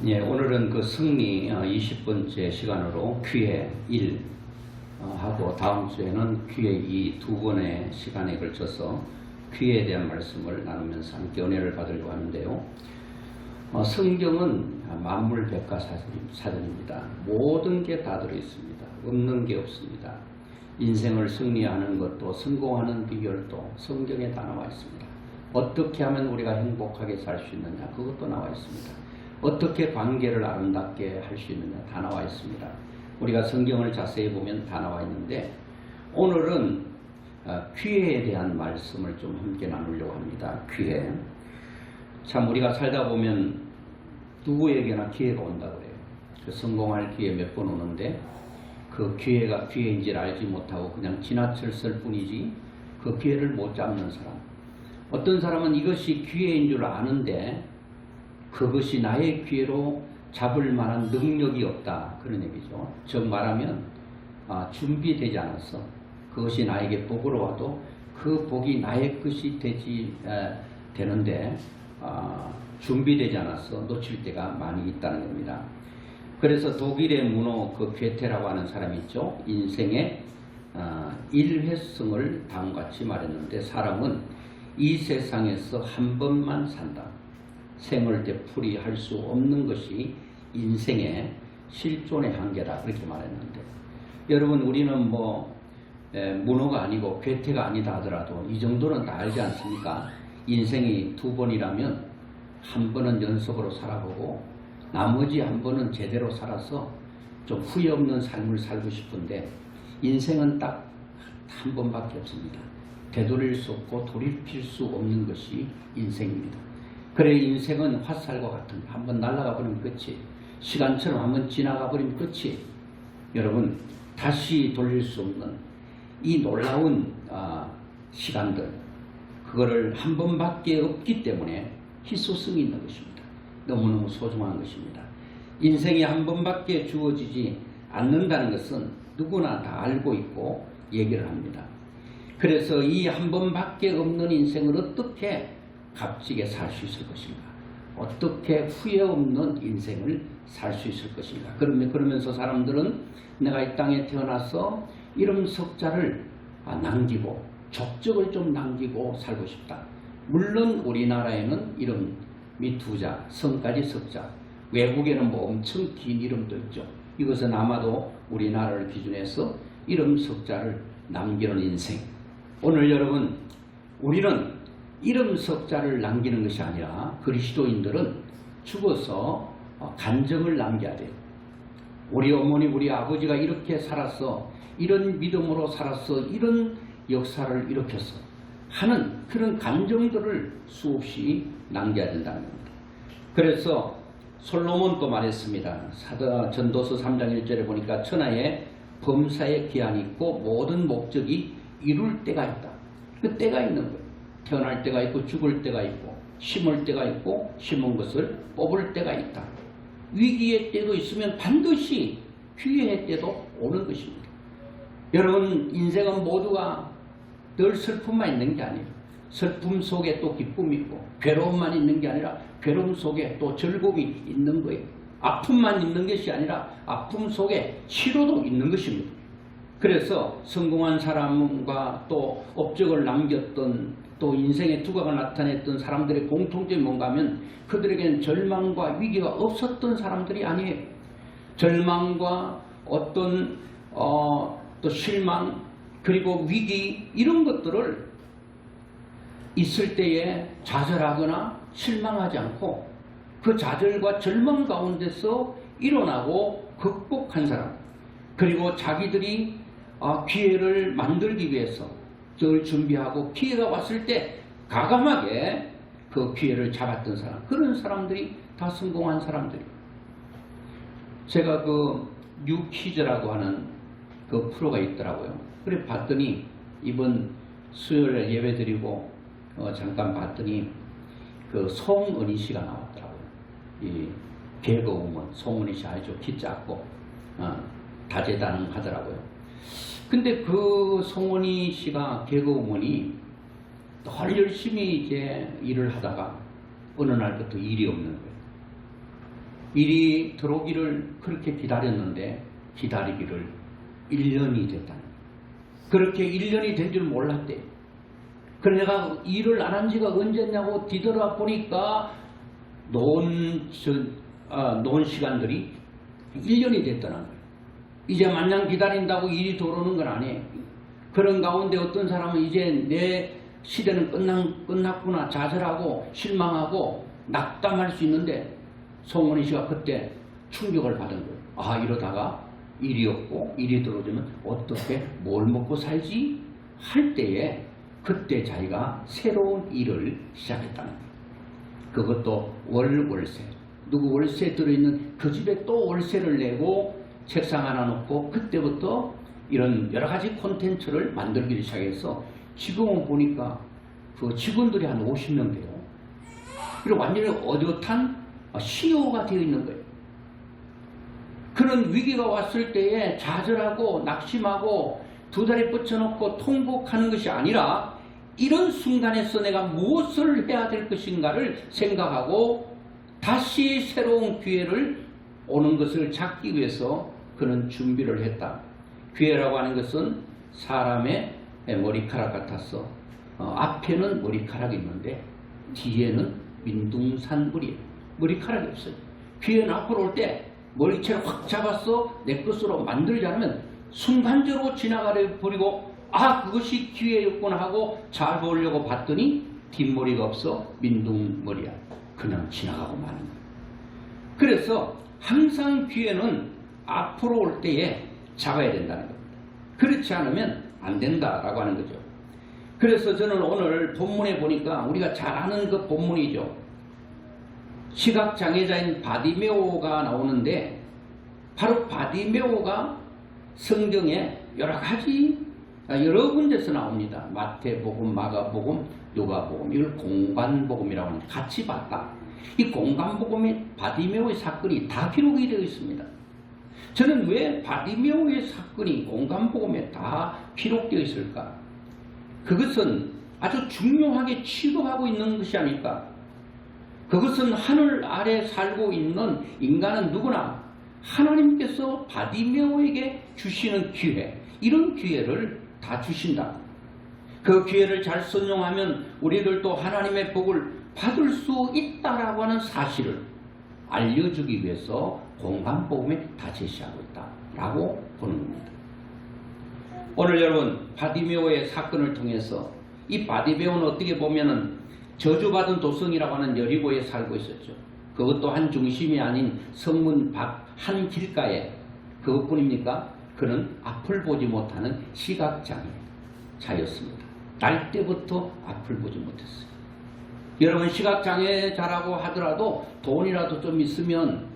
예, 오늘은 그 승리 20번째 시간으로 귀해 1 하고 다음 주에는 귀해 2 두 번의 시간에 걸쳐서 귀해에 대한 말씀을 나누면서 함께 은혜를 받으려고 하는데요. 성경은 만물백과사전입니다. 모든 게 다 들어있습니다. 없는 게 없습니다. 인생을 승리하는 것도 성공하는 비결도 성경에 다 나와 있습니다. 어떻게 하면 우리가 행복하게 살 수 있느냐 그것도 나와 있습니다. 어떻게 관계를 아름답게 할 수 있느냐 다 나와 있습니다. 우리가 성경을 자세히 보면 다 나와 있는데 오늘은 기회에 대한 말씀을 좀 함께 나누려고 합니다. 기회. 참 우리가 살다 보면 누구에게나 기회가 온다고 그래요. 그 성공할 기회 몇 번 오는데 그 기회가 기회인지를 알지 못하고 그냥 지나쳤을 뿐이지 그 기회를 못 잡는 사람. 어떤 사람은 이것이 기회인 줄 아는데 그것이 나의 기회로 잡을 만한 능력이 없다. 그런 얘기죠. 즉 말하면 준비되지 않았어. 그것이 나에게 복으로 와도 그 복이 나의 것이 되는데 준비되지 않았어. 놓칠 때가 많이 있다는 겁니다. 그래서 독일의 문호 그 괴테라고 하는 사람이 있죠. 인생의 일회성을 다음같이 말했는데 사람은 이 세상에서 한 번만 산다. 생을 되풀이할 수 없는 것이 인생의 실존의 한계다. 그렇게 말했는데 여러분 우리는 문호가 아니고 괴테가 아니다 하더라도 이 정도는 다 알지 않습니까? 인생이 두 번이라면 한 번은 연속으로 살아보고 나머지 한 번은 제대로 살아서 좀 후회 없는 삶을 살고 싶은데 인생은 딱 한 번밖에 없습니다. 되돌릴 수 없고 돌이킬 수 없는 것이 인생입니다. 그래 인생은 화살과 같은 한번 날아가 버리면 끝이, 시간처럼 한번 지나가 버리면 끝이. 여러분 다시 돌릴 수 없는 이 놀라운 시간들, 그거를 한 번밖에 없기 때문에 희소성이 있는 것입니다. 너무너무 소중한 것입니다. 인생이 한 번밖에 주어지지 않는다는 것은 누구나 다 알고 있고 얘기를 합니다. 그래서 이 한 번밖에 없는 인생을 어떻게 값지게 살 수 있을 것인가, 어떻게 후회 없는 인생을 살 수 있을 것인가. 그러면서 사람들은 내가 이 땅에 태어나서 이름 석자를 남기고 족적을 좀 남기고 살고 싶다. 물론 우리나라에는 이름이 두자, 성까지 석자, 외국에는 엄청 긴 이름도 있죠. 이것은 아마도 우리나라를 기준해서 이름 석자를 남기는 인생. 오늘 여러분 우리는 이름 석자를 남기는 것이 아니라 그리스도인들은 죽어서 간증을 남겨야 돼요. 우리 어머니 우리 아버지가 이렇게 살았어, 이런 믿음으로 살았어, 이런 역사를 일으켰어 하는 그런 감정들을 수없이 남겨야 된다는 겁니다. 그래서 솔로몬도 말했습니다. 전도서 3장 1절에 보니까 천하에 범사의 기한이 있고 모든 목적이 이룰 때가 있다. 그 때가 있는 거예요. 태어날 때가 있고 죽을 때가 있고 심을 때가 있고 심은 것을 뽑을 때가 있다. 위기의 때도 있으면 반드시 기회의 때도 오는 것입니다. 여러분 인생은 모두가 늘 슬픔만 있는 게 아니에요. 슬픔 속에 또 기쁨이 있고 괴로움만 있는 게 아니라 괴로움 속에 또 즐거움이 있는 거예요. 아픔만 있는 것이 아니라 아픔 속에 치료도 있는 것입니다. 그래서 성공한 사람과 또 업적을 남겼던 또 인생의 두각을 나타냈던 사람들의 공통점이 뭔가 하면 그들에게는 절망과 위기가 없었던 사람들이 아니에요. 절망과 어떤 또 실망 그리고 위기 이런 것들을 있을 때에 좌절하거나 실망하지 않고 그 좌절과 절망 가운데서 일어나고 극복한 사람, 그리고 자기들이 기회를 만들기 위해서 늘 준비하고 기회가 왔을 때 과감하게 그 기회를 잡았던 사람, 그런 사람들이 다 성공한 사람들이에요. 제가 그 뉴퀴즈라고 하는 그 프로가 있더라고요. 그래 봤더니 이번 수요일에 예배 드리고 잠깐 봤더니 그 송은희 씨가 나왔더라고요. 이 개그우먼 송은희 씨 아주 키 작고 다재다능하더라고요. 근데 그 송은희 씨가 개그우먼이 늘 열심히 이제 일을 하다가 어느 날부터 일이 없는 거예요. 일이 들어오기를 그렇게 기다렸는데 기다리기를 1년이 됐다는 거예요. 그렇게 1년이 된 줄 몰랐대. 그래서 내가 일을 안 한 지가 언제냐고 뒤돌아보니까 놓은 시간들이 1년이 됐다는 거예요. 이제 마냥 기다린다고 일이 들어오는 건 아니에요. 그런 가운데 어떤 사람은 이제 내 시대는 끝났구나 좌절하고 실망하고 낙담할 수 있는데 송원희 씨가 그때 충격을 받은 거예요. 아, 이러다가 일이 없고 일이 들어오면 어떻게 뭘 먹고 살지 할 때에 그때 자기가 새로운 일을 시작했다는 거예요. 그것도 월세. 누구 월세 들어있는 그 집에 또 월세를 내고 책상 하나 놓고 그때부터 이런 여러 가지 콘텐츠를 만들기 시작해서 지금은 보니까 그 직원들이 한 50명 돼요. 그리고 완전히 어엿한 CEO가 되어 있는 거예요. 그런 위기가 왔을 때에 좌절하고 낙심하고 두 다리 뻗쳐놓고 통곡하는 것이 아니라 이런 순간에서 내가 무엇을 해야 될 것인가를 생각하고 다시 새로운 기회를 오는 것을 찾기 위해서 그는 준비를 했다. 기회라고 하는 것은 사람의 머리카락 같아서 앞에는 머리카락이 있는데 뒤에는 민둥산물이에요. 머리카락이 없어요. 기회는 앞으로 올 때 머리채를 확 잡아서 내 것으로 만들지 않으면 순간적으로 지나가려 버리고 아, 그것이 기회였구나 하고 잘 보려고 봤더니 뒷머리가 없어 민둥머리야. 그냥 지나가고 마는 거예요. 그래서 항상 기회는 앞으로 올 때에 잡아야 된다는 겁니다. 그렇지 않으면 안 된다라고 하는 거죠. 그래서 저는 오늘 본문에 보니까 우리가 잘 아는 그 본문이죠. 시각장애자인 바디메오가 나오는데 바로 바디메오가 성경에 여러 군데서 나옵니다. 마태복음, 마가복음, 누가복음, 이걸 공관복음이라고 합니다. 같이 봤다. 이 공관복음에 바디메오의 사건이 다 기록이 되어 있습니다. 저는 왜 바디메오의 사건이 공관복음에 다 기록되어 있을까? 그것은 아주 중요하게 취급하고 있는 것이 아닐까? 그것은 하늘 아래 살고 있는 인간은 누구나 하나님께서 바디메오에게 주시는 기회, 이런 기회를 다 주신다. 그 기회를 잘 선용하면 우리들도 하나님의 복을 받을 수 있다라고 하는 사실을 알려주기 위해서 공관복음에 다 제시하고 있다라고 보는 겁니다. 오늘 여러분 바디메오의 사건을 통해서 이 바디메오는 어떻게 보면은 저주받은 도성이라고 하는 여리고에 살고 있었죠. 그것도 한 중심이 아닌 성문 밖 한 길가에. 그것뿐입니까? 그는 앞을 보지 못하는 시각장애자였습니다. 날 때부터 앞을 보지 못했어요. 여러분 시각장애자라고 하더라도 돈이라도 좀 있으면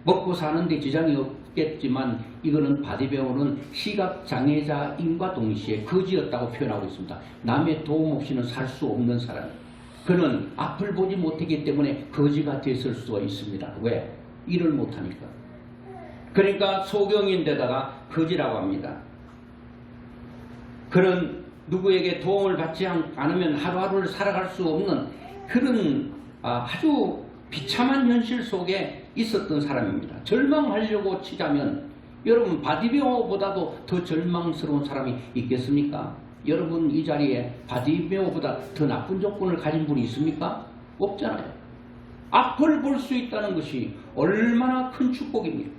먹고 사는데 지장이 없겠지만 이거는 바디메오는 시각장애자인과 동시에 거지였다고 표현하고 있습니다. 남의 도움 없이는 살 수 없는 사람이에요. 그는 앞을 보지 못했기 때문에 거지가 됐을 수가 있습니다. 왜? 일을 못하니까. 그러니까 소경인데다가 거지라고 합니다. 그런 누구에게 도움을 받지 않으면 하루하루를 살아갈 수 없는 그런 아주 비참한 현실 속에 있었던 사람입니다. 절망하려고 치자면 여러분 바디메오보다도 더 절망스러운 사람이 있겠습니까? 여러분 이 자리에 바디메오보다 더 나쁜 조건을 가진 분이 있습니까? 없잖아요. 앞을 볼 수 있다는 것이 얼마나 큰 축복입니까?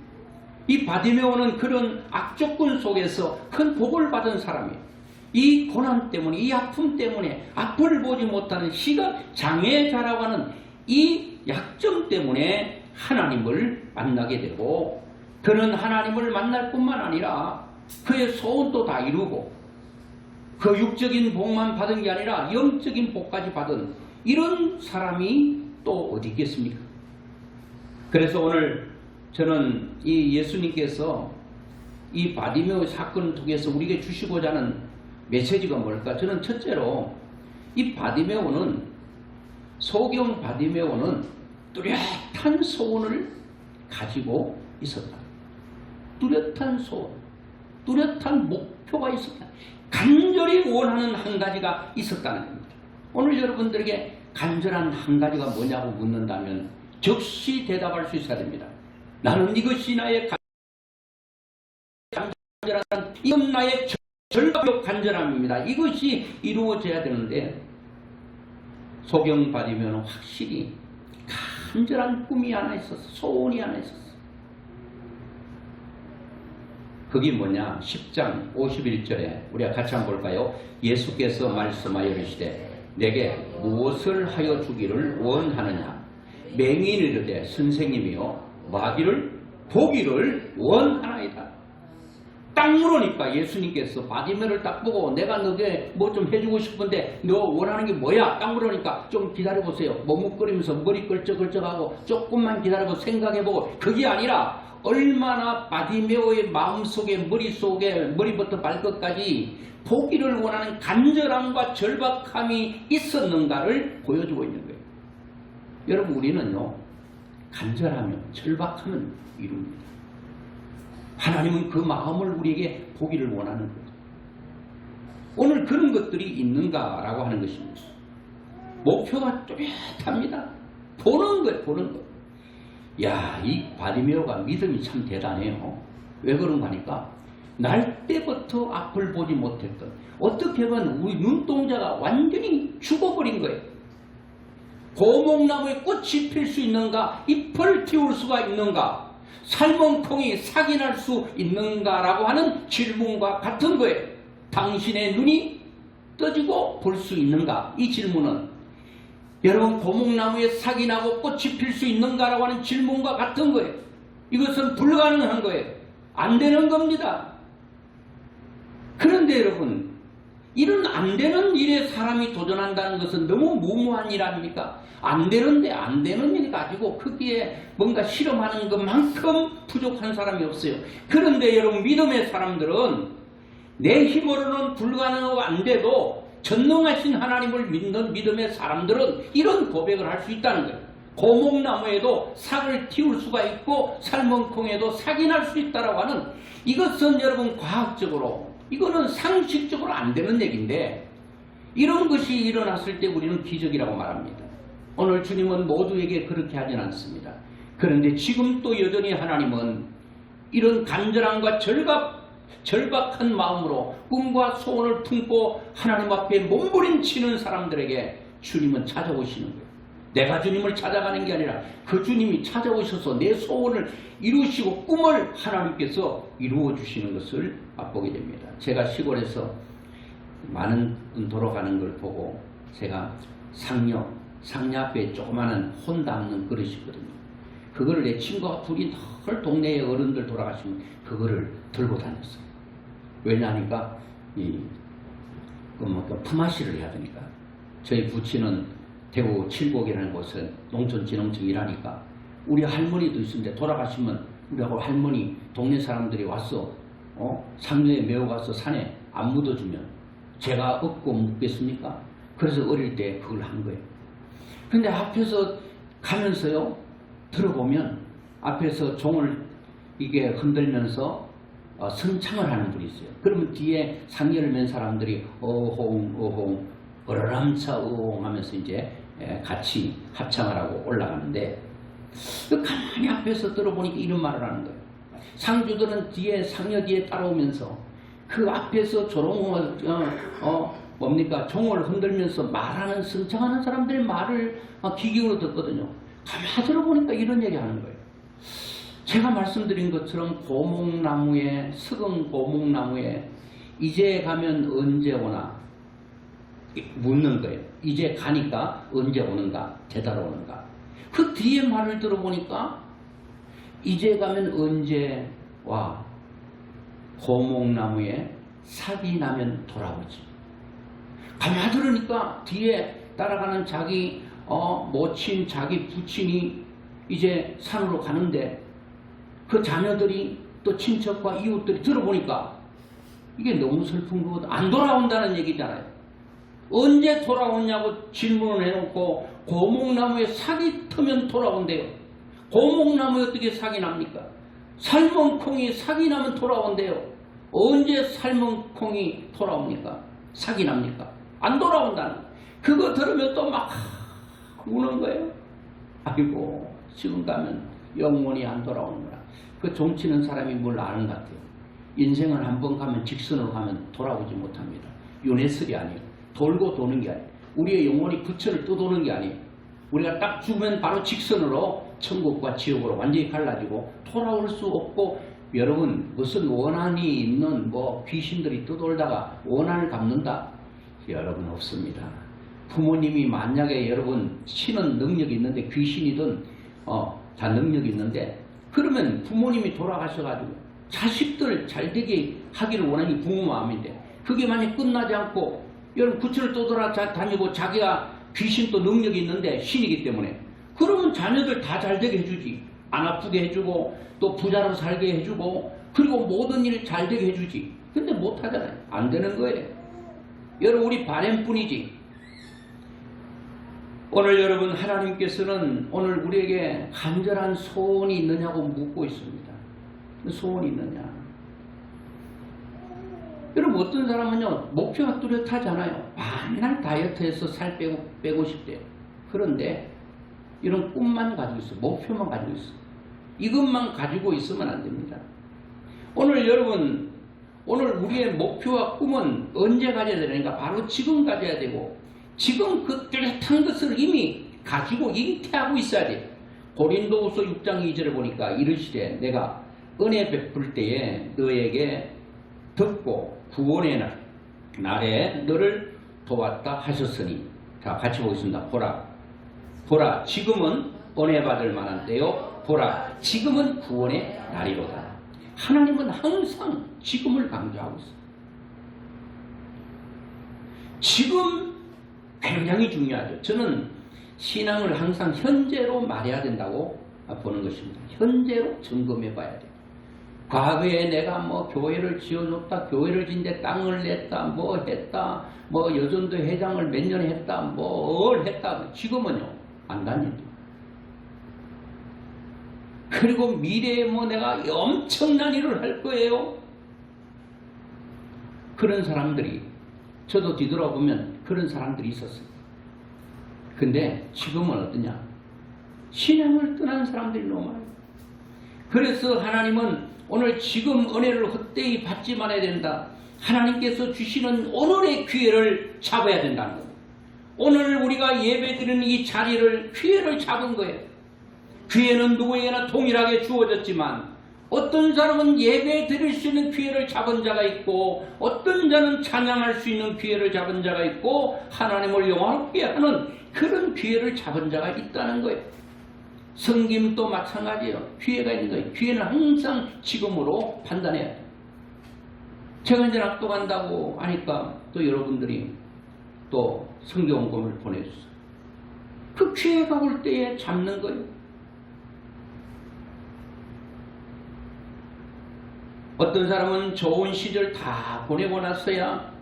이 바디메오는 그런 악조건 속에서 큰 복을 받은 사람이에요. 이 고난 때문에, 이 아픔 때문에 앞을 보지 못하는 시각장애자라고 하는 이 약점 때문에 하나님을 만나게 되고, 그는 하나님을 만날 뿐만 아니라 그의 소원도 다 이루고 그 육적인 복만 받은 게 아니라 영적인 복까지 받은 이런 사람이 또 어디 있겠습니까? 그래서 오늘 저는 이 예수님께서 이 바디메오 사건을 통해서 우리에게 주시고자 하는 메시지가 뭘까? 저는 첫째로 이 바디메오는, 소경 바디메오는 뚜렷한 소원을 가지고 있었다. 뚜렷한 소원, 뚜렷한 목표가 있었다. 간절히 원하는 한 가지가 있었다는 겁니다. 오늘 여러분들에게 간절한 한 가지가 뭐냐고 묻는다면 즉시 대답할 수 있어야 됩니다. 나는 이것이 나의 간절한, 이건 나의 절박적 간절함입니다. 이것이 이루어져야 되는데, 소경받으면 확실히 간절한 꿈이 하나 있었어. 소원이 하나 있었어. 그게 뭐냐? 10장 51절에 우리가 같이 한번 볼까요? 예수께서 말씀하여 이르시되 내게 무엇을 하여 주기를 원하느냐? 맹인이 이르되 선생님이여 마귀를 보기를 원하나이다. 딱 물으니까 예수님께서 바디메를 딱 보고 내가 너게 뭐 좀 해주고 싶은데 너 원하는 게 뭐야? 딱 물으니까 좀 기다려보세요. 머뭇거리면서 머리 걸쩍걸쩍하고 조금만 기다려보고 생각해보고, 그게 아니라 얼마나 바디메오의 마음속에 머릿속에 머리부터 발끝까지 보기를 원하는 간절함과 절박함이 있었는가를 보여주고 있는 거예요. 여러분, 우리는요 간절하면 절박하면 이룹니다. 하나님은 그 마음을 우리에게 보기를 원하는 거죠. 오늘 그런 것들이 있는가라고 하는 것입니다. 목표가 뚜렷합니다. 보는 거예요. 보는 거. 야, 이 바디메오가 믿음이 참 대단해요. 왜 그런가 하니까 날 때부터 앞을 보지 못했던, 어떻게 보면 우리 눈동자가 완전히 죽어버린 거예요. 고목나무에 꽃이 필 수 있는가? 잎을 틔울 수가 있는가? 삶은 콩이 삭이 날 수 있는가라고 하는 질문과 같은 거예요. 당신의 눈이 떠지고 볼 수 있는가? 이 질문은 여러분, 고목나무에 삭이 나고 꽃이 필 수 있는가라고 하는 질문과 같은 거예요. 이것은 불가능한 거예요. 안 되는 겁니다. 그런데 여러분, 이런 안 되는 일에 사람이 도전한다는 것은 너무 무모한 일 아닙니까? 안 되는데 안 되는 일 가지고 거기에 뭔가 실험하는 것만큼 부족한 사람이 없어요. 그런데 여러분, 믿음의 사람들은 내 힘으로는 불가능하고 안 돼도 전능하신 하나님을 믿는 믿음의 사람들은 이런 고백을 할 수 있다는 거예요. 고목나무에도 삭을 틔울 수가 있고 삶은 콩에도 삭이 날 수 있다라고 하는, 이것은 여러분 과학적으로, 이거는 상식적으로 안 되는 얘기인데, 이런 것이 일어났을 때 우리는 기적이라고 말합니다. 오늘 주님은 모두에게 그렇게 하진 않습니다. 그런데 지금 또 여전히 하나님은 이런 간절함과 절박한 마음으로 꿈과 소원을 품고 하나님 앞에 몸부림치는 사람들에게 주님은 찾아오시는 거예요. 내가 주님을 찾아가는 게 아니라 그 주님이 찾아오셔서 내 소원을 이루시고 꿈을 하나님께서 이루어 주시는 것을 맛보게 됩니다. 제가 시골에서 많은 돌아가는 걸 보고 제가 상녀 앞에 조그마한 혼 담는 그릇이 있거든요. 그거를 내 친구가 둘이 늘 동네에 어른들 돌아가시면 그거를 들고 다녔어요. 왜냐하니까 품앗이를 해야 되니까. 저희 부친은 대구 칠곡이라는 곳에 농촌진흥청 일하니까 우리 할머니도 있는데 돌아가시면 우리하고 할머니 동네 사람들이 와서 상류에 메어 가서 산에 안 묻어주면 제가 업고 묻겠습니까? 그래서 어릴 때 그걸 한 거예요. 근데 앞에서 가면서요, 들어보면 앞에서 종을 이게 흔들면서 성창을 하는 분이 있어요. 그러면 뒤에 상여를 맨 사람들이 어홍 어라람차 어홍 하면서 이제 같이 합창을 하고 올라가는데, 가만히 앞에서 들어보니까 이런 말을 하는 거예요. 상주들은 뒤에 상여 뒤에 따라오면서 그 앞에서 조롱을 뭡니까 종을 흔들면서 말하는 성창하는 사람들의 말을 귀 기울여 듣거든요. 가만히 들어보니까 이런 얘기 하는 거예요. 제가 말씀드린 것처럼 고목나무에, 썩은 고목나무에 이제 가면 언제 오나 묻는 거예요. 이제 가니까 언제 오는가, 되돌아오는가. 그 뒤에 말을 들어보니까 이제 가면 언제 와, 고목나무에 삭이 나면 돌아오지. 가만히 들으니까 뒤에 따라가는 자기 모친, 자기 부친이 이제 산으로 가는데 그 자녀들이 또 친척과 이웃들이 들어보니까 이게 너무 슬픈 거거든. 안 돌아온다는 얘기잖아요. 언제 돌아오냐고 질문을 해놓고 고목나무에 삭이 트면 돌아온대요. 고목나무에 어떻게 삭이 납니까? 삶은 콩이 삭이 나면 돌아온대요. 언제 삶은 콩이 돌아옵니까? 삭이 납니까? 안 돌아온다는. 그거 들으면 또 막 우는 거예요. 아이고, 지금 가면 영원히 안 돌아오는구나. 그 종치는 사람이 뭘 아는 것 같아요. 인생을 한번 가면 직선으로 가면 돌아오지 못합니다. 윤회설이 아니에요. 돌고 도는 게 아니에요. 우리의 영혼이 부처를 떠도는 게 아니에요. 우리가 딱 죽으면 바로 직선으로 천국과 지옥으로 완전히 갈라지고 돌아올 수 없고, 여러분 무슨 원한이 있는 뭐 귀신들이 떠돌다가 원한을 갚는다? 여러분 없습니다. 부모님이 만약에 여러분 신은 능력이 있는데 귀신이든 다 능력이 있는데, 그러면 부모님이 돌아가셔가지고 자식들 잘되게 하기를 원하는 게 부모 마음인데, 그게 만약 끝나지 않고 여러분 부처를 떠돌아다니고 자기가 귀신도 능력이 있는데 신이기 때문에, 그러면 자녀들 다 잘되게 해주지. 안 아프게 해주고 또 부자로 살게 해주고 그리고 모든 일 잘되게 해주지. 근데 못하잖아요. 안 되는 거예요. 여러분 우리 바램뿐이지. 오늘 여러분 하나님께서는 오늘 우리에게 간절한 소원이 있느냐고 묻고 있습니다. 소원이 있느냐. 여러분 어떤 사람은요 목표가 뚜렷하잖아요. 맨날 다이어트해서 살 빼고 싶대요. 그런데 이런 꿈만 가지고 있어. 목표만 가지고 있어. 이것만 가지고 있으면 안 됩니다. 오늘 여러분, 오늘 우리의 목표와 꿈은 언제 가져야 되는가? 바로 지금 가져야 되고, 지금 그 뚜렷한 것을 이미 가지고 잉태하고 있어야 돼요. 고린도후서 6장 2절에 보니까 이르시되 내가 은혜 베풀 때에 너에게 듣고 구원의 날에 너를 도왔다 하셨으니. 자, 같이 보겠습니다. 보라 지금은 은혜 받을 만한 때요. 보라 지금은 구원의 날이로다. 하나님은 항상 지금을 강조하고 있어요. 지금 굉장히 중요하죠. 저는 신앙을 항상 현재로 말해야 된다고 보는 것입니다. 현재로 점검해 봐야 돼요. 과거에 내가 뭐 교회를 지어줬다, 교회를 짓는데 땅을 냈다, 뭐 했다, 뭐 여전도 회장을 몇 년 했다, 뭘 했다. 지금은요 안 다닙니다. 그리고 미래에 뭐 내가 엄청난 일을 할 거예요. 그런 사람들이, 저도 뒤돌아보면 그런 사람들이 있었어요. 근데 지금은 어떠냐? 신앙을 떠난 사람들이 너무 많아요. 그래서 하나님은 오늘 지금 은혜를 헛되이 받지 말아야 된다. 하나님께서 주시는 오늘의 기회를 잡아야 된다는 거예요. 오늘 우리가 예배드리는 이 자리를, 기회를 잡은 거예요. 기회는 누구에게나 동일하게 주어졌지만 어떤 사람은 예배 드릴 수 있는 기회를 잡은 자가 있고, 어떤 자는 찬양할 수 있는 기회를 잡은 자가 있고, 하나님을 영화롭게 하는 그런 기회를 잡은 자가 있다는 거예요. 성김도 마찬가지예요. 기회가 있는 거예요. 기회는 항상 지금으로 판단해야 돼요. 제가 이제 납독한다고 하니까 또 여러분들이 또 성경공을 보내주세요. 그 기회가 올 때에 잡는 거예요. 어떤 사람은 좋은 시절 다 보내고 나서야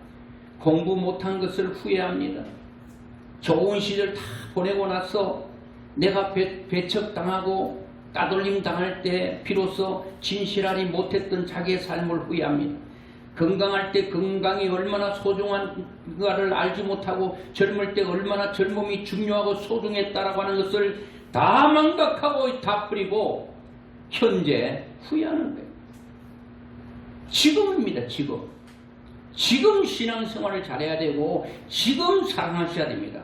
공부 못한 것을 후회합니다. 좋은 시절 다 보내고 나서 내가 배척당하고 따돌림 당할 때 비로소 진실하지 못했던 자기의 삶을 후회합니다. 건강할 때 건강이 얼마나 소중한가를 알지 못하고 젊을 때 얼마나 젊음이 중요하고 소중했다라고 하는 것을 다 망각하고 다 버리고 현재 후회하는 거예요. 지금입니다. 지금 신앙생활을 잘해야 되고 지금 사랑하셔야 됩니다.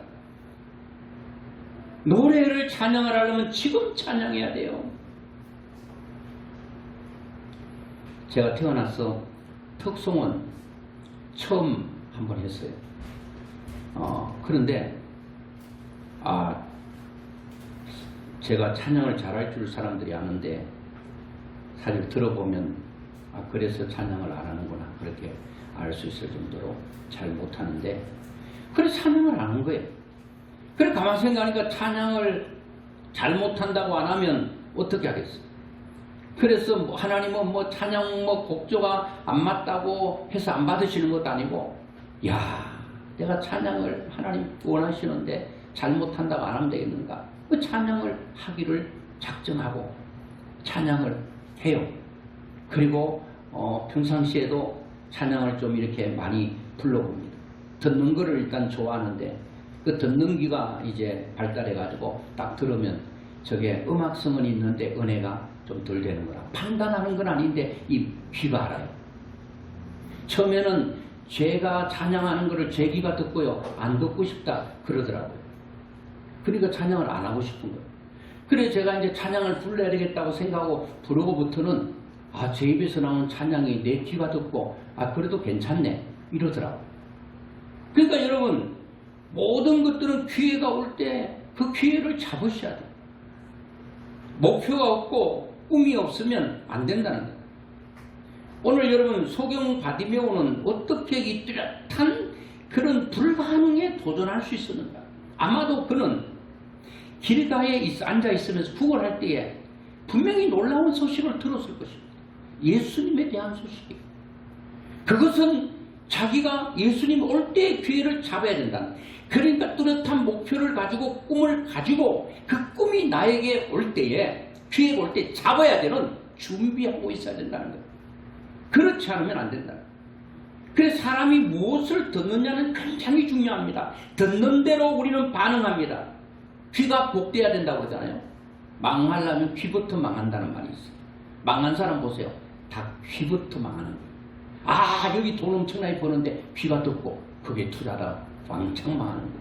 노래를 찬양을 하려면 지금 찬양해야 돼요. 제가 태어나서 특송은 처음 한번 했어요. 그런데 제가 찬양을 잘할 줄 사람들이 아는데 사실 들어보면 그래서 찬양을 안 하는구나 그렇게 알 수 있을 정도로 잘 못하는데, 그래서 찬양을 안 하는 거예요. 그래 가만히 생각하니까 찬양을 잘 못한다고 안 하면 어떻게 하겠어요? 그래서 하나님은 뭐 찬양 곡조가 안 맞다고 해서 안 받으시는 것도 아니고, 내가 찬양을 하나님 원하시는데 잘 못한다고 안 하면 되겠는가? 그 찬양을 하기를 작정하고 찬양을 해요. 그리고 평상시에도 찬양을 좀 이렇게 많이 불러봅니다. 듣는 거를 일단 좋아하는데 그 듣는 귀가 이제 발달해가지고 딱 들으면 저게 음악성은 있는데 은혜가 좀 덜 되는 거라. 판단하는 건 아닌데 이 귀가 알아요. 처음에는 제가 찬양하는 거를 제 귀가 듣고요. 안 듣고 싶다 그러더라고요. 그러니까 찬양을 안 하고 싶은 거예요. 그래 제가 이제 찬양을 불러야 되겠다고 생각하고 부르고부터는 제 입에서 나오는 찬양이 내 귀가 듣고 그래도 괜찮네 이러더라고요. 그러니까 여러분 모든 것들은 기회가 올 때 그 기회를 잡으셔야 돼요. 목표가 없고 꿈이 없으면 안 된다는 거예요. 오늘 여러분 소경 바디메오는 어떻게 이 뚜렷한 그런 불가능에 도전할 수 있었는가? 아마도 그는 길가에 앉아 있으면서 구걸할 때에 분명히 놀라운 소식을 들었을 것입니다. 예수님에 대한 소식이에요. 그것은 자기가 예수님 올 때의 기회를 잡아야 된다는, 그러니까 뚜렷한 목표를 가지고 꿈을 가지고 그 꿈이 나에게 올 때에 기회가 올 때 잡아야 되는 준비하고 있어야 된다는 거예요. 그렇지 않으면 안 된다. 그래서 사람이 무엇을 듣느냐는 굉장히 중요합니다. 듣는 대로 우리는 반응합니다. 귀가 복돼야 된다고 그러잖아요. 망하려면 귀부터 망한다는 말이 있어요. 망한 사람 보세요. 다 귀부터 망하는 거예요. 여기 돈 엄청나게 버는데 귀가 듣고 그게 투자다 왕창 망하는 거예요.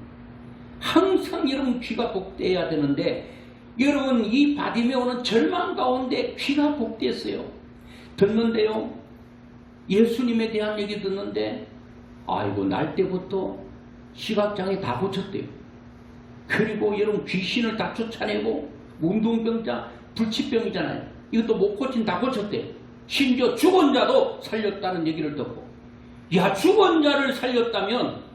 항상 여러분 귀가 복돼야 되는데 여러분 이 바디메오는 절망 가운데 귀가 복됐어요. 듣는데요. 예수님에 대한 얘기 듣는데 날 때부터 시각장애 다 고쳤대요. 그리고 여러분 귀신을 다 쫓아내고 문둥병자 불치병이잖아요. 이것도 못 고친 다 고쳤대요. 심지어 죽은 자도 살렸다는 얘기를 듣고 죽은 자를 살렸다면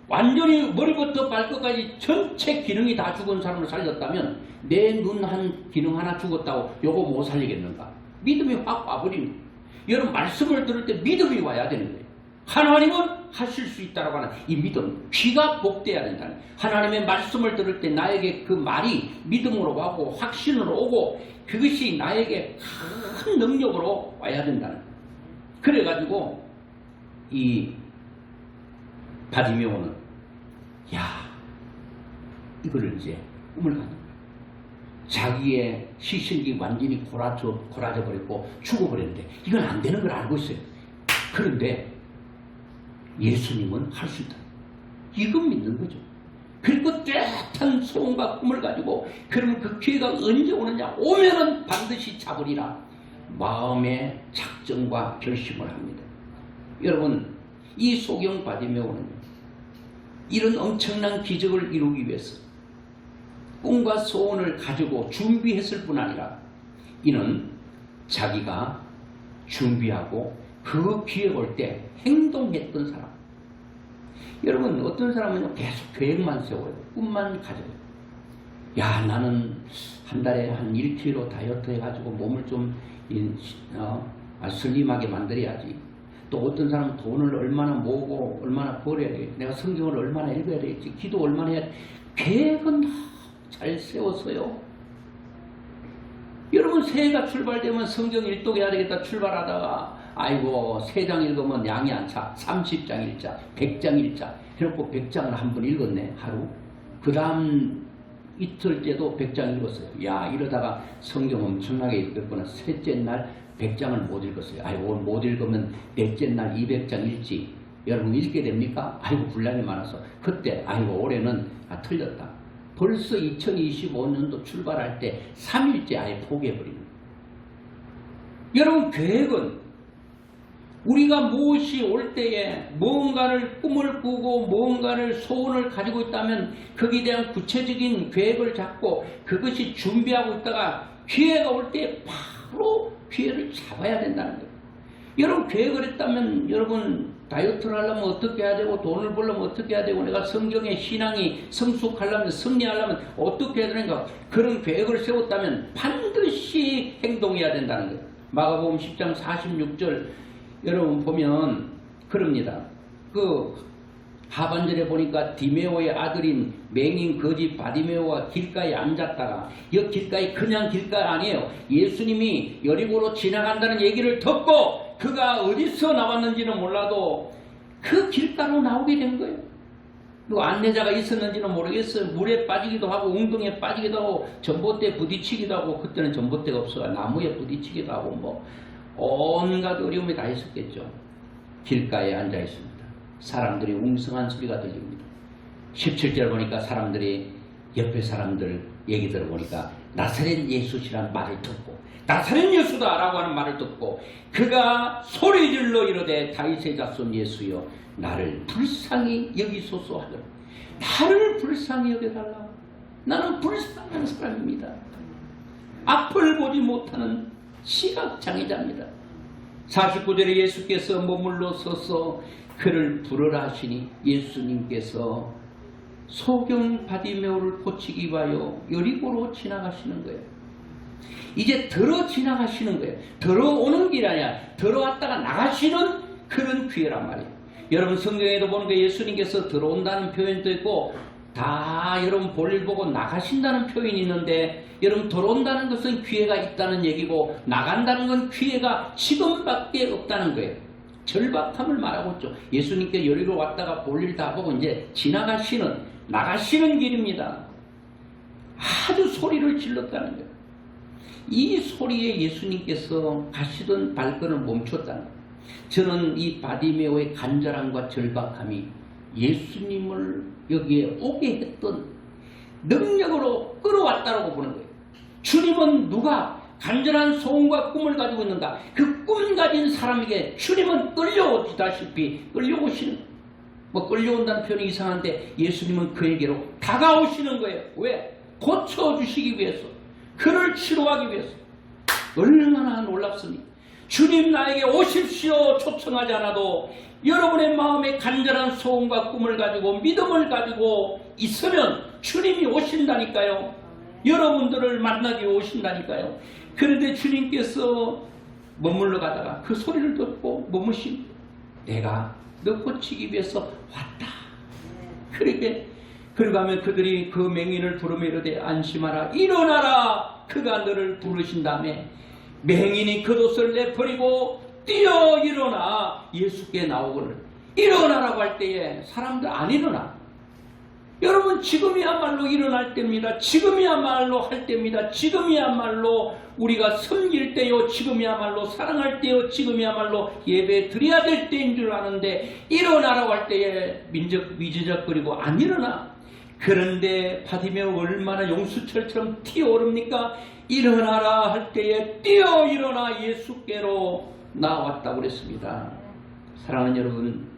완전히 머리부터 발끝까지 전체 기능이 다 죽은 사람을 살렸다면 내 눈 한 기능 하나 죽었다고 요거 못 살리겠는가? 믿음이 확 와버립니다. 여러분 말씀을 들을 때 믿음이 와야 되는 거예요. 하나님은 하실 수 있다고 하는 이 믿음, 귀가 복돼야 된다는, 하나님의 말씀을 들을 때 나에게 그 말이 믿음으로 오고 확신으로 오고 그것이 나에게 큰 능력으로 와야 된다는. 그래가지고 이 바디메오는 이거를 이제 꿈을 갖는 거예요. 자기의 시신이 완전히 고라져 버렸고 죽어버렸는데 이건 안 되는 걸 알고 있어요. 그런데 예수님은 할 수 있다. 이건 믿는 거죠. 그리고 뚜렷한 소원과 꿈을 가지고 그러면 그 기회가 언제 오느냐? 오면은 반드시 잡으리라. 마음의 작정과 결심을 합니다. 여러분 이 소경 바디메오는 이런 엄청난 기적을 이루기 위해서 꿈과 소원을 가지고 준비했을 뿐 아니라 이는 자기가 준비하고 그 기회가 올 때 행동했던 사람. 여러분 어떤 사람은 계속 계획만 세워요. 꿈만 가져요. 나는 한 달에 한 1kg 다이어트 해가지고 몸을 좀 슬림하게 만들어야지. 또 어떤 사람은 돈을 얼마나 모으고 얼마나 벌어야 돼. 내가 성경을 얼마나 읽어야 되겠지. 기도 얼마나 해야 돼. 계획은 잘 세웠어요. 여러분 새해가 출발되면 성경 일독해야 되겠다 출발하다가 3장 읽으면 양이 안 차. 30장 읽자. 100장 읽자. 해놓고 100장을 한 번 읽었네 하루. 그 다음 이틀째도 100장 읽었어요. 이러다가 성경 엄청나게 읽었구나. 셋째 날 100장을 못 읽었어요. 오늘 못 읽으면 넷째 날 200장 읽지. 여러분 읽게 됩니까? 분량이 많아서. 그때 올해는 틀렸다. 벌써 2025년도 출발할 때 3일째 아예 포기해버리는 거예요. 여러분 계획은 우리가 무엇이 올 때에 무언가를 꿈을 꾸고 무언가를 소원을 가지고 있다면 거기에 대한 구체적인 계획을 잡고 그것이 준비하고 있다가 기회가 올 때 바로 기회를 잡아야 된다는 거예요. 여러분 계획을 했다면 여러분 다이어트를 하려면 어떻게 해야 되고 돈을 벌려면 어떻게 해야 되고 내가 성경의 신앙이 성숙하려면 승리하려면 어떻게 해야 되는가, 그런 계획을 세웠다면 반드시 행동해야 된다는 거예요. 마가복음 10장 46절 여러분 보면 그럽니다. 그 하반절에 보니까 디메오의 아들인 맹인 거지 바디메오가 길가에 앉았다가, 이 길가에 그냥 길가 아니에요. 예수님이 여리고로 지나간다는 얘기를 듣고 그가 어디서 나왔는지는 몰라도 그 길가로 나오게 된 거예요. 안내자가 있었는지는 모르겠어요. 물에 빠지기도 하고 웅덩이에 빠지기도 하고 전봇대에 부딪히기도 하고, 그때는 전봇대가 없어가 나무에 부딪히기도 하고 뭐 온갖 어려움이 다 있었겠죠. 길가에 앉아 있습니다. 사람들이 웅성한 소리가 들립니다. 17절 보니까 사람들이 옆에 사람들 얘기 들어보니까 나사렛 예수시라는 말을 듣고, 나사렛 예수다 라고 하는 말을 듣고 그가 소리질러 이르되 다윗의 자손 예수여 나를 불쌍히 여기소서 하더라. 나를 불쌍히 여겨달라. 나는 불쌍한 사람입니다. 앞을 보지 못하는 시각장애자입니다. 49절에 예수께서 머물러 서서 그를 부르라 하시니 예수님께서 소경 바디메오를 고치기 위하여 여리고로 지나가시는 거예요. 이제 들어 지나가시는 거예요. 들어오는 길이 아니라 들어왔다가 나가시는 그런 기회란 말이에요. 여러분 성경에도 보니까 예수님께서 들어온다는 표현도 있고 다 여러분 볼일 보고 나가신다는 표현이 있는데, 여러분 들어온다는 것은 기회가 있다는 얘기고 나간다는 건 기회가 지금밖에 없다는 거예요. 절박함을 말하고 있죠. 예수님께 여리로 왔다가 볼일 다 보고 이제 지나가시는, 나가시는 길입니다. 아주 소리를 질렀다는 거예요. 이 소리에 예수님께서 가시던 발걸음을 멈췄다는 거예요. 저는 이 바디메오의 간절함과 절박함이 예수님을 여기에 오게 했던 능력으로 끌어왔다고 보는 거예요. 주님은 누가 간절한 소원과 꿈을 가지고 있는가? 그 꿈 가진 사람에게 주님은 끌려오시다시피 끌려오시는 거예요. 뭐 끌려온다는 표현이 이상한데 예수님은 그에게로 다가오시는 거예요. 왜? 고쳐주시기 위해서, 그를 치료하기 위해서. 얼마나 놀랍습니까? 주님 나에게 오십시오 초청하지 않아도 여러분의 마음에 간절한 소원과 꿈을 가지고 믿음을 가지고 있으면 주님이 오신다니까요. 여러분들을 만나기 오신다니까요. 그런데 주님께서 머물러 가다가 그 소리를 듣고 머무신, 내가 너 고치기 위해서 왔다. 그렇게 그러가면 그들이 그 맹인을 부르며 이르되 안심하라 일어나라. 그가 너를 부르신 다음에 맹인이 겉옷을 내버리고 뛰어 일어나 예수께 나오거늘. 일어나라고 할 때에 사람들 안 일어나. 여러분 지금이야말로 일어날 때입니다. 지금이야말로 할 때입니다. 지금이야말로 우리가 섬길 때요, 지금이야말로 사랑할 때요, 지금이야말로 예배 드려야 될 때인 줄 아는데 일어나라고 할 때에 미지적거리고 안 일어나. 그런데 바디메오 얼마나 용수철처럼 튀어오릅니까? 일어나라 할 때에 뛰어 일어나 예수께로 나왔다고 그랬습니다. 사랑하는 여러분,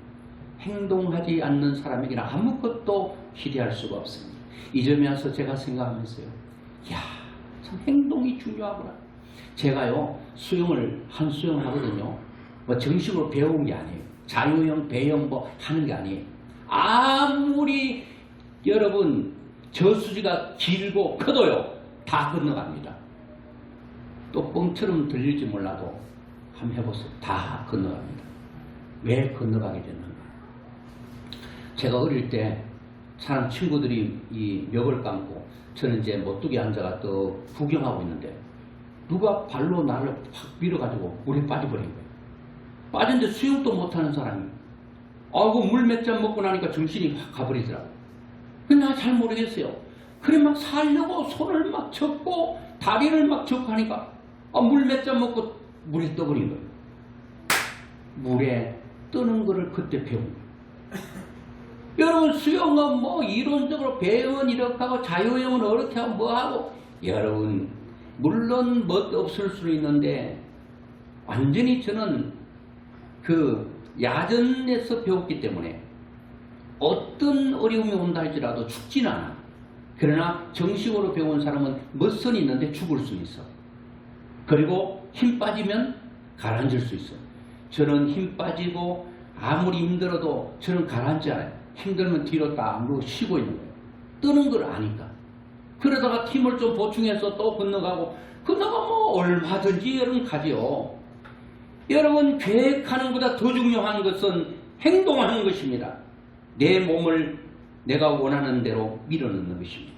행동하지 않는 사람에게는 아무것도 기대할 수가 없습니다. 이 점에 와서 제가 생각하면서요, 야, 참 행동이 중요하구나. 제가요 수영을 한 수영 하거든요. 뭐 정식으로 배운 게 아니에요. 자유형, 배영 뭐 하는 게 아니에요. 아무리 여러분 저수지가 길고 커도요 다 건너갑니다. 또 뻥처럼 들릴지 몰라도 한번 해보세요. 다 건너갑니다. 왜 건너가게 됐는가? 제가 어릴 때 사람 친구들이 이 멱을 감고 저는 이제 못두게 앉아가 또 구경하고 있는데 누가 발로 나를 확 밀어가지고 물에 빠져버린 거예요. 빠졌는데 수영도 못하는 사람이, 아이고 물 몇 잔 먹고 나니까 정신이 확 가버리더라고요. 나 잘 모르겠어요. 그래 막 살려고 손을 막 쳤고 다리를 막 쳤고 하니까 물 몇 잔 먹고 물에 떠버린 거예요. 물에 뜨는 거를 그때 배운 거예요. 여러분 수영은 뭐 이론적으로 배영은 이렇게 하고 자유형은 어떻게 하고 뭐 하고, 여러분 물론 뭐 없을 수는 있는데 완전히 저는 그 야전에서 배웠기 때문에 어떤 어려움이 온다 할지라도 죽지는 않아. 그러나 정식으로 배운 사람은 멋선이 있는데 죽을 수 있어. 그리고 힘 빠지면 가라앉을 수 있어. 저는 힘 빠지고 아무리 힘들어도 저는 가라앉지 않아요. 힘들면 뒤로 딱 누워 쉬고 있는 거예요. 뜨는 걸 아니까. 그러다가 힘을 좀 보충해서 또 건너가고, 건너가 뭐 얼마든지 여러분 가지요. 여러분 계획하는 것보다 더 중요한 것은 행동하는 것입니다. 내 몸을 내가 원하는 대로 밀어넣는 것입니다.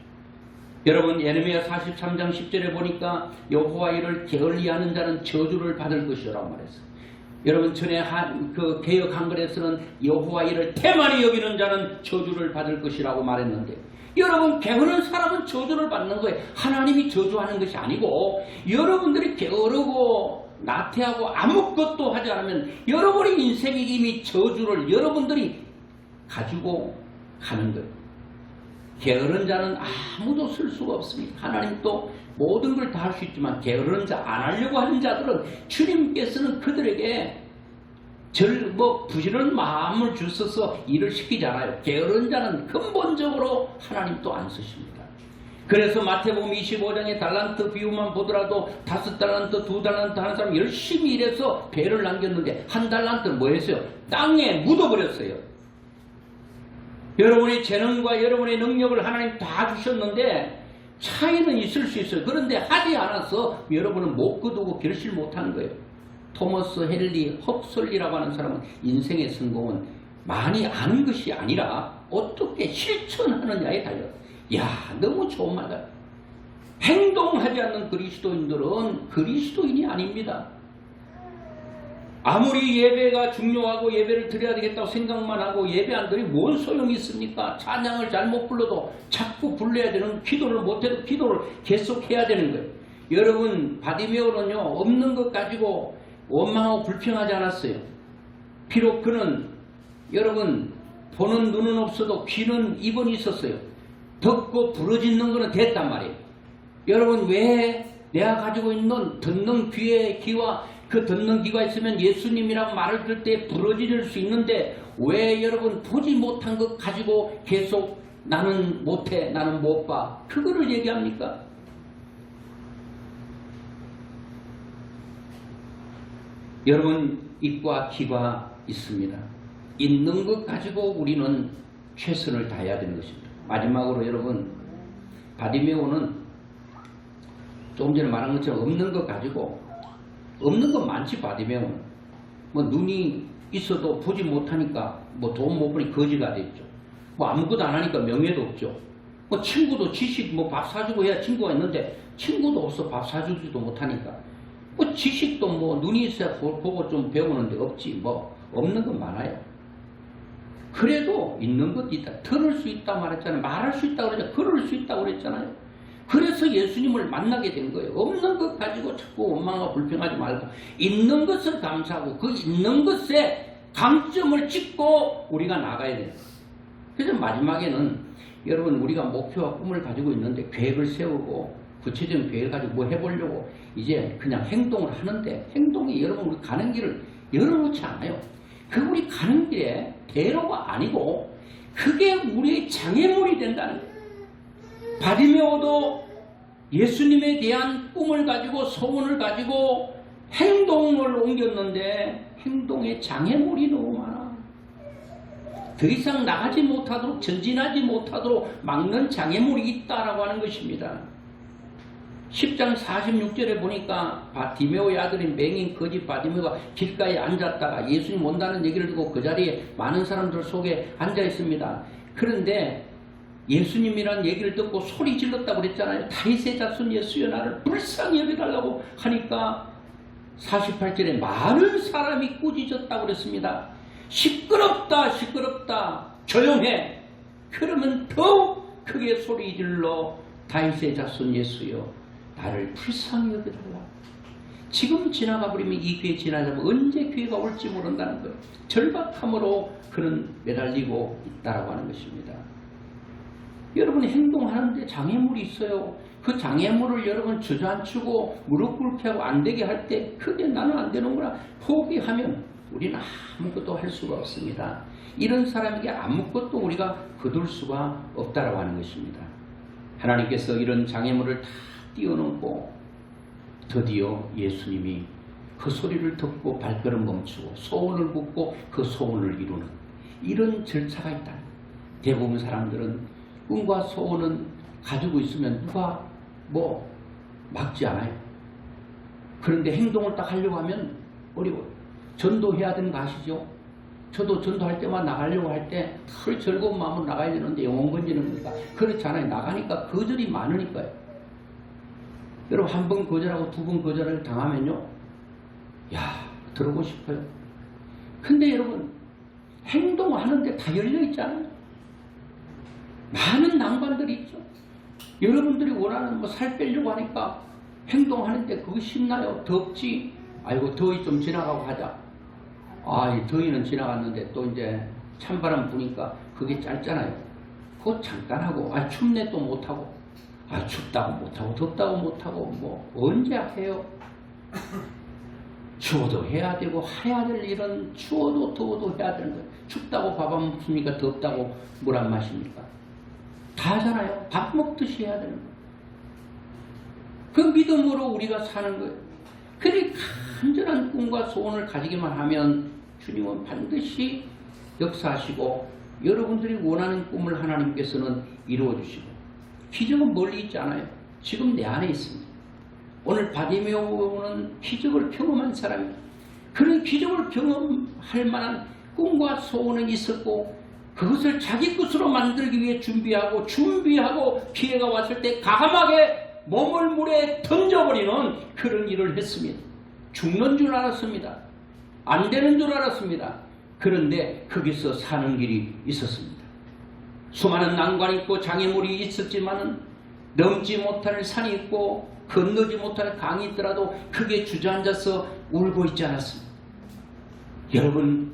여러분 예레미야 43장 10절에 보니까 여호와 이를 게을리하는 자는 저주를 받을 것이라고 말했어요. 여러분 전에 그 개역 한글에서는 여호와 이를 태만히 여기는 자는 저주를 받을 것이라고 말했는데, 여러분 게으른 사람은 저주를 받는 거예요. 하나님이 저주하는 것이 아니고, 여러분들이 게으르고 나태하고 아무것도 하지 않으면 여러분의 인생이 이미 저주를 여러분들이 가지고 가는 거예요. 게으른 자는 아무도 쓸 수가 없습니다. 하나님도 모든 걸 다 할 수 있지만 게으른 자, 안 하려고 하는 자들은 주님께서는 그들에게 부지런 마음을 주셔서 일을 시키지 않아요. 게으른 자는 근본적으로 하나님도 안 쓰십니다. 그래서 마태복음 25장의 달란트 비유만 보더라도 5달란트, 2달란트 하는 사람 열심히 일해서 배를 남겼는데 1달란트는 뭐 했어요? 땅에 묻어버렸어요. 여러분의 재능과 여러분의 능력을 하나님 다 주셨는데 차이는 있을 수 있어요. 그런데 하지 않아서 여러분은 못 거두고 결실 못하는 거예요. 토머스 헨리 헉슬리라고 하는 사람은 인생의 성공은 많이 아는 것이 아니라 어떻게 실천하느냐에 달려. 야, 너무 좋은 말이다. 행동하지 않는 그리스도인들은 그리스도인이 아닙니다. 아무리 예배가 중요하고 예배를 드려야 되겠다고 생각만 하고 예배 안 드리면 뭔 소용이 있습니까? 찬양을 잘못 불러도 자꾸 불러야 되는, 기도를 못해도 기도를 계속해야 되는 거예요. 여러분, 바디메오는요, 없는 것 가지고 원망하고 불평하지 않았어요. 비록 그는, 여러분, 보는 눈은 없어도 귀는 입은 있었어요. 듣고 부러지는 거는 됐단 말이에요. 여러분, 왜 내가 가지고 있는 듣는 귀의 귀와 그 듣는 귀가 있으면 예수님이라고 말을 들을 때 부러질 수 있는데, 왜 여러분 보지 못한 것 가지고 계속 나는 못해, 나는 못 봐, 그거를 얘기합니까? 여러분, 입과 귀가 있습니다. 있는 것 가지고 우리는 최선을 다해야 되는 것입니다. 마지막으로 여러분, 바디메오는 조금 전에 말한 것처럼 없는 것 가지고, 없는 건 많지. 바디메오는 뭐 눈이 있어도 보지 못하니까 뭐 돈 못 버니 거지가 됐죠. 뭐 아무것도 안 하니까 명예도 없죠. 뭐 친구도 지식 뭐 밥 사주고 해야 친구가 있는데 친구도 없어. 밥 사주지도 못하니까. 뭐 지식도 뭐 눈이 있어야 보고 좀 배우는데 없지. 뭐 없는 건 많아요. 그래도 있는 것도 있다. 들을 수 있다 말했잖아요. 말할 수 있다고 그랬잖아요. 걸을 수 있다고 그랬잖아요. 그래서 예수님을 만나게 된 거예요. 없는 것 가지고 자꾸 원망하고 불평하지 말고 있는 것을 감사하고 그 있는 것에 강점을 찍고 우리가 나가야 돼요. 그래서 마지막에는 여러분, 우리가 목표와 꿈을 가지고 있는데 계획을 세우고 구체적인 계획을 가지고 뭐 해보려고 이제 그냥 행동을 하는데, 행동이 여러분 우리 가는 길을 열어놓지 않아요. 그 우리 가는 길에 대로가 아니고 그게 우리의 장애물이 된다는 거예요. 바디메오도 예수님에 대한 꿈을 가지고 소원을 가지고 행동을 옮겼는데 행동에 장애물이 너무 많아. 더 이상 나가지 못하도록, 전진하지 못하도록 막는 장애물이 있다라고 하는 것입니다. 10장 46절에 보니까 바디메오의 아들인 맹인 거지 바디메오가 길가에 앉았다가 예수님 온다는 얘기를 듣고 그 자리에 많은 사람들 속에 앉아 있습니다. 그런데 예수님이란 얘기를 듣고 소리 질렀다고 그랬잖아요. 다윗의 자손 예수여 나를 불쌍히 여겨달라고 하니까 48절에 많은 사람이 꾸짖었다고 그랬습니다. 시끄럽다, 시끄럽다, 조용해. 그러면 더욱 크게 소리 질러 다윗의 자손 예수여 나를 불쌍히 여겨달라. 지금 지나가 버리면 이 기회 지나자면 언제 기회가 올지 모른다는 거예요. 절박함으로 그는 매달리고 있다라고 하는 것입니다. 여러분이 행동하는데 장애물이 있어요. 그 장애물을 여러분 주저앉히고 무릎 꿇게 하고 안 되게 할 때 그게 나는 안 되는구나 포기하면 우리는 아무것도 할 수가 없습니다. 이런 사람에게 아무것도 우리가 거둘 수가 없다라고 하는 것입니다. 하나님께서 이런 장애물을 다 띄워놓고 드디어 예수님이 그 소리를 듣고 발걸음 멈추고 소원을 묻고 그 소원을 이루는 이런 절차가 있다. 대부분 사람들은 꿈과 소원은 가지고 있으면 누가 뭐 막지 않아요. 그런데 행동을 딱 하려고 하면 어려워요. 전도해야 되는 거 아시죠? 저도 전도할 때만 나가려고 할 때 늘 즐거운 마음으로 나가야 되는데 영혼 건지는 거니까 그렇지 않아요. 나가니까 거절이 많으니까요. 여러분 한 번 거절하고 두 번 거절을 당하면요, 야 들어오고 싶어요. 근데 여러분, 행동하는데 다 열려 있잖아요. 많은 난관들이 있죠. 여러분들이 원하는 뭐 살 빼려고 하니까 행동하는데 그거 쉽나요? 덥지? 아이고 더위 좀 지나가고 하자. 이 더위는 지나갔는데 또 이제 찬바람 부니까 그게 짧잖아요. 그거 잠깐 하고, 춥네 또 못하고, 춥다고 못하고, 덥다고 못하고, 뭐 언제 해요? 추워도 해야 되고, 해야 될 일은 추워도 더워도 해야 되는 거예요. 춥다고 밥 안 먹습니까? 덥다고 물 안 마십니까? 다 하잖아요. 밥 먹듯이 해야 되는 거예요. 그 믿음으로 우리가 사는 거예요. 그리 간절한 꿈과 소원을 가지기만 하면 주님은 반드시 역사하시고 여러분들이 원하는 꿈을 하나님께서는 이루어주시고 기적은 멀리 있지 않아요. 지금 내 안에 있습니다. 오늘 바디메오는 기적을 경험한 사람입니다. 그런 기적을 경험할 만한 꿈과 소원은 있었고 그것을 자기 것으로 만들기 위해 준비하고 기회가 왔을 때 과감하게 몸을 물에 던져버리는 그런 일을 했습니다. 죽는 줄 알았습니다. 안 되는 줄 알았습니다. 그런데 거기서 사는 길이 있었습니다. 수많은 난관이 있고 장애물이 있었지만은 넘지 못할 산이 있고 건너지 못할 강이 있더라도 크게 주저앉아서 울고 있지 않았습니다. 여러분,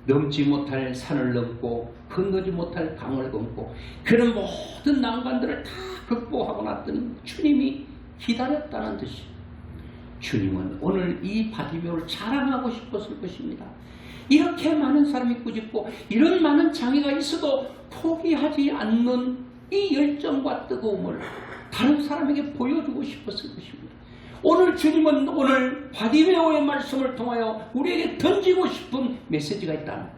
넘지 못할 산을 넘고 건너지 못할 강을 건고 그런 모든 난관들을 다 극복하고 났더니 주님이 기다렸다는 듯이 주님은 오늘 이 바디메오를 자랑하고 싶었을 것입니다. 이렇게 많은 사람이 꾸짖고 이런 많은 장애가 있어도 포기하지 않는 이 열정과 뜨거움을 다른 사람에게 보여주고 싶었을 것입니다. 오늘 주님은 오늘 바디메오의 말씀을 통하여 우리에게 던지고 싶은 메시지가 있다.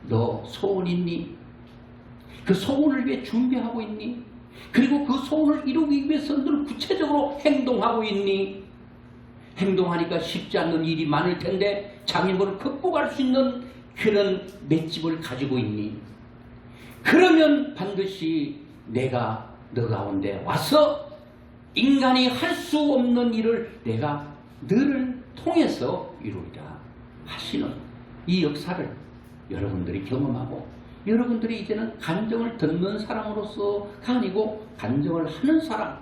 너 소원 있니? 그 소원을 위해 준비하고 있니? 그리고 그 소원을 이루기 위해서 늘 구체적으로 행동하고 있니? 행동하니까 쉽지 않는 일이 많을 텐데 장애물을 극복할 수 있는 그런 맷집을 가지고 있니? 그러면 반드시 내가 너 가운데 와서 인간이 할 수 없는 일을 내가 너를 통해서 이루리라 하시는 이 역사를 여러분들이 경험하고 여러분들이 이제는 간증을 듣는 사람으로서가 아니고 간증을 하는 사람,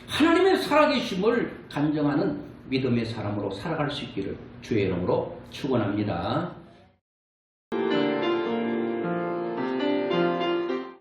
하나님의 살아계심을 간증하는 믿음의 사람으로 살아갈 수 있기를 주의 이름으로 축원합니다.